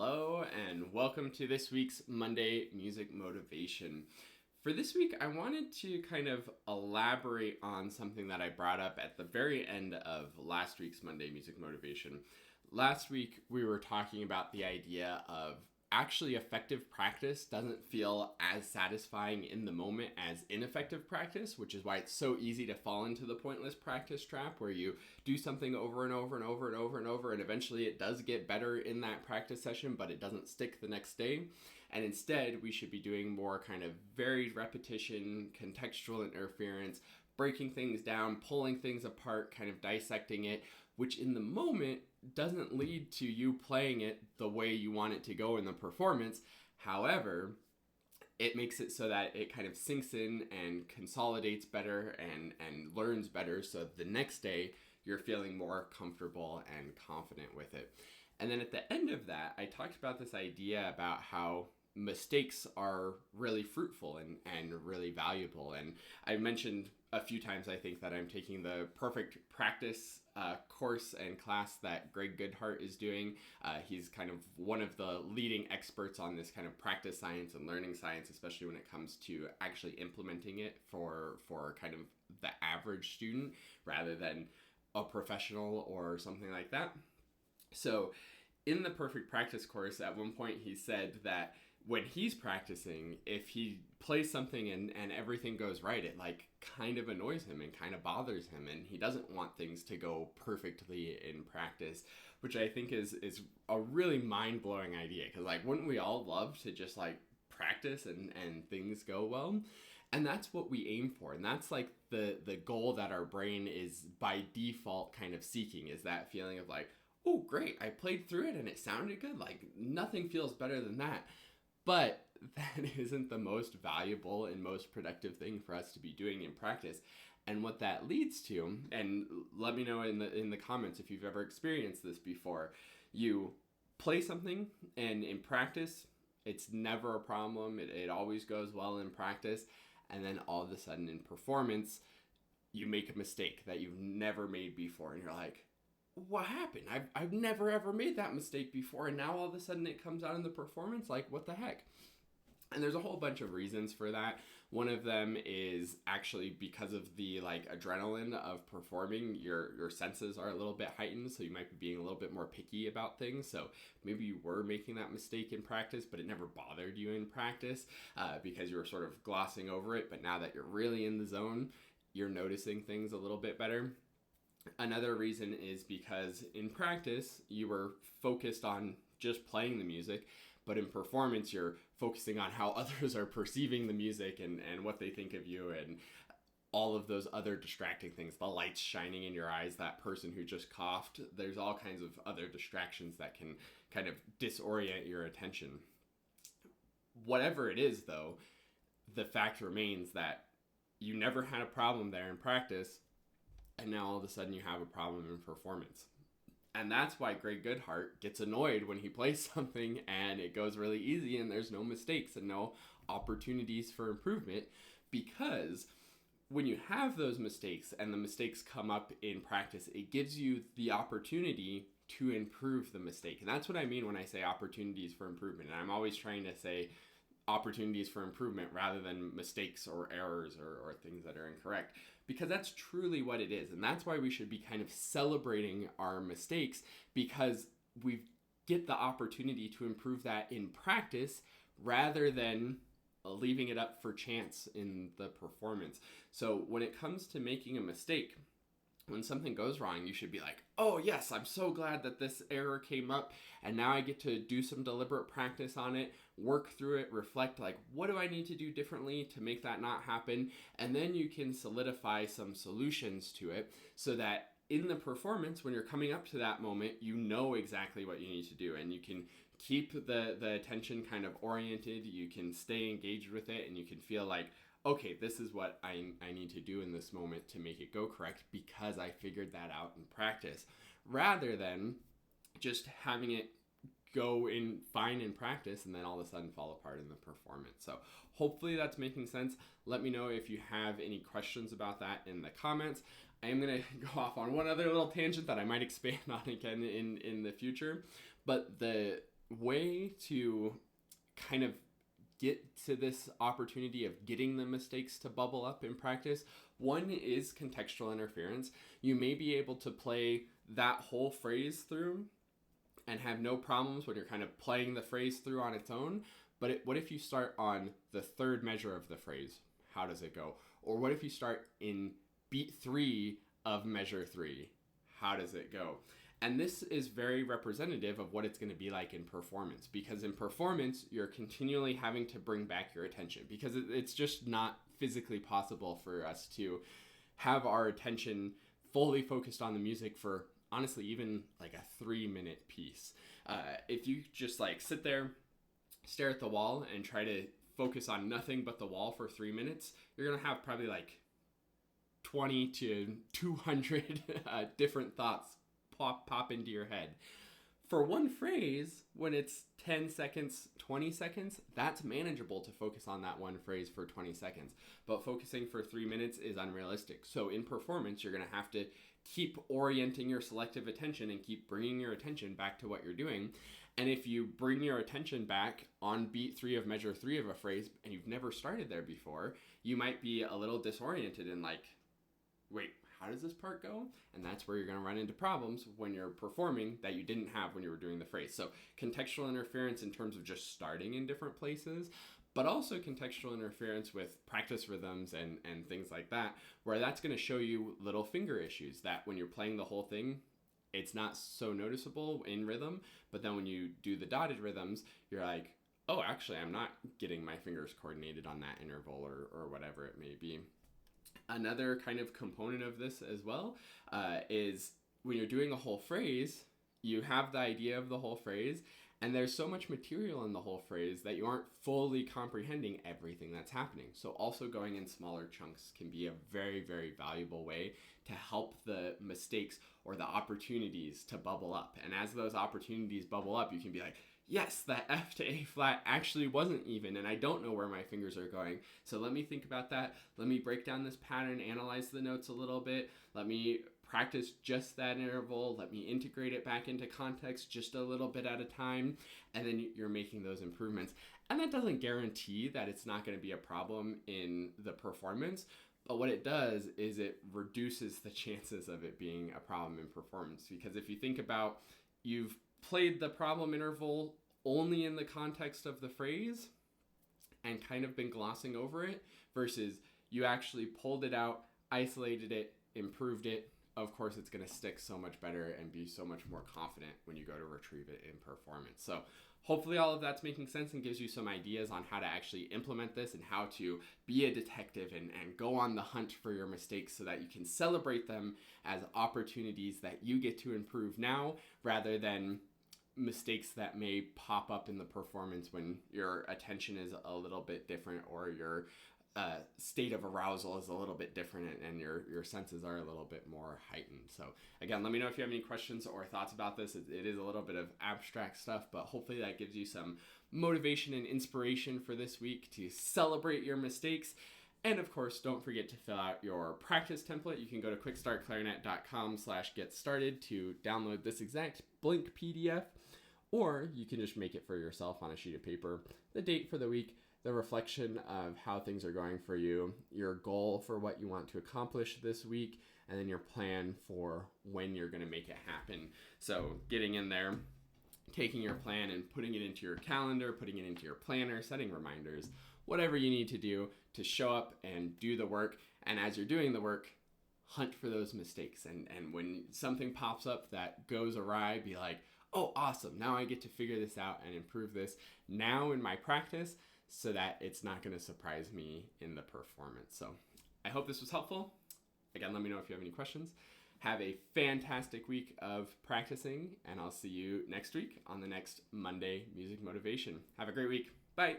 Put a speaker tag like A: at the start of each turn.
A: Hello, and welcome to this week's Monday Music Motivation. For this week, I wanted to kind of elaborate on something that I brought up at the very end of last week's Monday Music Motivation. Last week, we were talking about the idea of actually effective practice doesn't feel as satisfying in the moment as ineffective practice, which is why it's so easy to fall into the pointless practice trap where you do something over and over and over and over and over, and eventually it does get better in that practice session, but it doesn't stick the next day. And instead, we should be doing more kind of varied repetition, contextual interference, breaking things down, pulling things apart, kind of dissecting it, which in the moment doesn't lead to you playing it the way you want it to go in the performance. However, it makes it so that it kind of sinks in and consolidates better and learns better, so the next day you're feeling more comfortable and confident with it. And then at the end of that, I talked about this idea about how mistakes are really fruitful and really valuable. And I mentioned a few times, I think, that I'm taking the Perfect Practice course and class that Greg Goodhart is doing. He's kind of one of the leading experts on this kind of practice science and learning science, especially when it comes to actually implementing it for kind of the average student rather than a professional or something like that. So in the Perfect Practice course, at one point he said that when he's practicing, if he plays something and everything goes right, it like kind of annoys him and kind of bothers him, and he doesn't want things to go perfectly in practice, which I think is a really mind-blowing idea, because like, wouldn't we all love to just like practice and things go well? And that's what we aim for, and that's like the goal that our brain is by default kind of seeking, is that feeling of like, oh great, I played through it and it sounded good, like nothing feels better than that. But that isn't the most valuable and most productive thing for us to be doing in practice. And what that leads to, and let me know in the comments if you've ever experienced this before, you play something and in practice, it's never a problem. It always goes well in practice. And then all of a sudden in performance, you make a mistake that you've never made before. And you're like, what happened? I've never ever made that mistake before, and now all of a sudden it comes out in the performance. Like, what the heck? And there's a whole bunch of reasons for that. One of them is actually because of the like adrenaline of performing, your senses are a little bit heightened, so you might be being a little bit more picky about things. So maybe you were making that mistake in practice, but it never bothered you in practice because you were sort of glossing over it. But now that you're really in the zone, you're noticing things a little bit better. Another reason is because in practice, you were focused on just playing the music, but in performance, you're focusing on how others are perceiving the music and what they think of you and all of those other distracting things, the lights shining in your eyes, that person who just coughed. There's all kinds of other distractions that can kind of disorient your attention. Whatever it is, though, the fact remains that you never had a problem there in practice, and now all of a sudden you have a problem in performance. And that's why Greg Goodhart gets annoyed when he plays something and it goes really easy and there's no mistakes and no opportunities for improvement, because when you have those mistakes and the mistakes come up in practice, it gives you the opportunity to improve the mistake. And that's what I mean when I say opportunities for improvement. And I'm always trying to say opportunities for improvement rather than mistakes or errors or things that are incorrect, because that's truly what it is. And that's why we should be kind of celebrating our mistakes, because we get the opportunity to improve that in practice rather than leaving it up for chance in the performance. So when it comes to making a mistake, when something goes wrong, you should be like, oh yes, I'm so glad that this error came up, and now I get to do some deliberate practice on it, work through it, reflect like, what do I need to do differently to make that not happen? And then you can solidify some solutions to it so that in the performance, when you're coming up to that moment, you know exactly what you need to do, and you can keep the attention kind of oriented, you can stay engaged with it, and you can feel like, okay, this is what I need to do in this moment to make it go correct because I figured that out in practice, rather than just having it go in fine in practice and then all of a sudden fall apart in the performance. So hopefully that's making sense. Let me know if you have any questions about that in the comments. I am going to go off on one other little tangent that I might expand on again in the future, but the way to kind of get to this opportunity of getting the mistakes to bubble up in practice. One is contextual interference. You may be able to play that whole phrase through and have no problems when you're kind of playing the phrase through on its own. But what if you start on the third measure of the phrase? How does it go? Or what if you start in beat 3 of measure 3? How does it go? And this is very representative of what it's going to be like in performance, because in performance, you're continually having to bring back your attention, because it's just not physically possible for us to have our attention fully focused on the music for, honestly, even like a 3-minute piece. If you just like sit there, stare at the wall, and try to focus on nothing but the wall for 3 minutes, you're going to have probably like 20 to 200 different thoughts pop into your head. For one phrase, when it's 10 seconds, 20 seconds, that's manageable to focus on that one phrase for 20 seconds. But focusing for 3 minutes is unrealistic. So in performance, you're going to have to keep orienting your selective attention and keep bringing your attention back to what you're doing. And if you bring your attention back on beat 3 of measure 3 of a phrase and you've never started there before, you might be a little disoriented and like, wait, how does this part go? And that's where you're going to run into problems when you're performing that you didn't have when you were doing the phrase. So contextual interference in terms of just starting in different places, but also contextual interference with practice rhythms and things like that, where that's going to show you little finger issues that when you're playing the whole thing, it's not so noticeable in rhythm, but then when you do the dotted rhythms, you're like, oh, actually, I'm not getting my fingers coordinated on that interval or whatever it may be. Another kind of component of this as well is when you're doing a whole phrase, you have the idea of the whole phrase, and there's so much material in the whole phrase that you aren't fully comprehending everything that's happening. So also going in smaller chunks can be a very, very valuable way to help the mistakes or the opportunities to bubble up. And as those opportunities bubble up, you can be like, yes, that F to A flat actually wasn't even, and I don't know where my fingers are going. So let me think about that. Let me break down this pattern, analyze the notes a little bit. Let me practice just that interval. Let me integrate it back into context just a little bit at a time. And then you're making those improvements. And that doesn't guarantee that it's not going to be a problem in the performance. But what it does is it reduces the chances of it being a problem in performance. Because if you think about, you've played the problem interval only in the context of the phrase and kind of been glossing over it, versus you actually pulled it out, isolated it, improved it. Of course, it's going to stick so much better and be so much more confident when you go to retrieve it in performance. So hopefully all of that's making sense and gives you some ideas on how to actually implement this and how to be a detective and go on the hunt for your mistakes so that you can celebrate them as opportunities that you get to improve now, rather than mistakes that may pop up in the performance when your attention is a little bit different or your state of arousal is a little bit different and your senses are a little bit more heightened. So again, let me know if you have any questions or thoughts about this. It is a little bit of abstract stuff, but hopefully that gives you some motivation and inspiration for this week to celebrate your mistakes. And of course, don't forget to fill out your practice template. You can go to quickstartclarinet.com/get-started to download this exact blank PDF, or you can just make it for yourself on a sheet of paper. The date for the week, the reflection of how things are going for you, your goal for what you want to accomplish this week, and then your plan for when you're going to make it happen. So getting in there, taking your plan and putting it into your calendar, putting it into your planner, setting reminders, whatever you need to do to show up and do the work. And as you're doing the work, hunt for those mistakes. And when something pops up that goes awry, be like, oh, awesome. Now I get to figure this out and improve this now in my practice so that it's not going to surprise me in the performance. So I hope this was helpful. Again, let me know if you have any questions. Have a fantastic week of practicing, and I'll see you next week on the next Monday Music Motivation. Have a great week. Bye.